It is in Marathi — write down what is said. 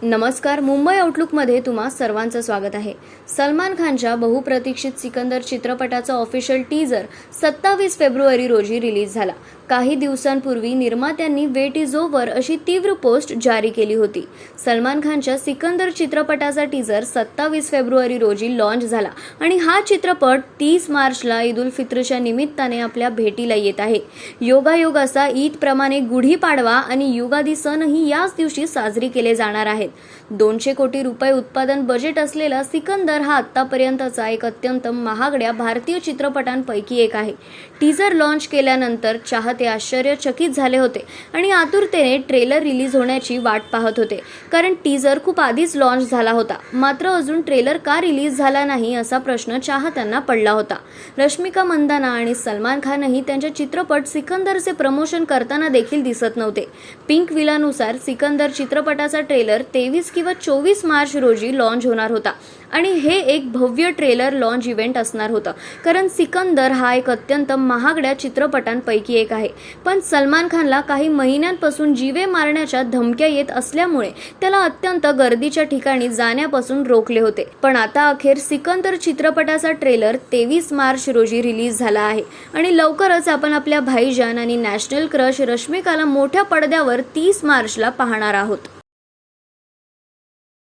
नमस्कार. मुंबई आउटलुकमध्ये तुम्हा सर्वांचं स्वागत आहे. सलमान खानच्या बहुप्रतीक्षित सिकंदर चित्रपटाचा ऑफिशियल टीजर 27 फेब्रुवारी रोजी रिलीज झाला. काही दिवसांपूर्वी निर्मात्यांनी वेट इज ओव्हर अशी तीव्र पोस्ट जारी केली होती. सलमान खानच्या सिकंदर चित्रपटाचा टीजर 27 फेब्रुवारी रोजी लॉन्च झाला आणि हा चित्रपट 30 मार्चला ईद उल फित्रच्या निमित्ताने आपल्या भेटीला येत आहे. योगायोग असा ईदप्रमाणे गुढीपाडवा आणि युगादी सणही याच दिवशी साजरी केले जाणार आहेत. 200 कोटी रुपये उत्पादन बजेट असलेला सिकंदर हा आतापर्यंतचा एक अत्यंत महागड्या भारतीय चित्रपटांपैकी एक आहे. टीजर लॉन्च केल्यानंतर चाहते आश्चर्यचकित झाले होते आणि आतुरतेने ट्रेलर रिलीज होण्याची वाट पाहत होते, कारण टीजर खूप आधीच लॉन्च झाला होता. मात्र अजून ट्रेलर का रिलीज झाला नाही असा प्रश्न चाहत्यांना पडला होता. रश्मिका मंदाना आणि सलमान खानही त्यांच्या चित्रपट सिकंदरचे प्रमोशन करताना देखील दिसत नव्हते. पिंक विलानुसार सिकंदर चित्रपटाचा ट्रेलर 23 किंवा 24 मार्च रोजी लॉन्च होणार होता आणि हे एक भव्य ट्रेलर लॉन्च इव्हेंट असणार होतं, कारण सिकंदर हा एक अत्यंत महागड्या चित्रपटांपैकी एक आहे. पण सलमान खानला काही महिन्यांपासून जीवे मारण्याच्या धमक्या येत असल्यामुळे त्याला अत्यंत गर्दीच्या ठिकाणी जाण्यापासून रोखले होते. पण आता अखेर सिकंदर चित्रपटाचा ट्रेलर 23 मार्च रोजी रिलीज झाला आहे आणि लवकरच आपण आपल्या भाईजान आणि नॅशनल क्रश रश्मिकाला मोठ्या पडद्यावर 30 मार्चला पाहणार आहोत.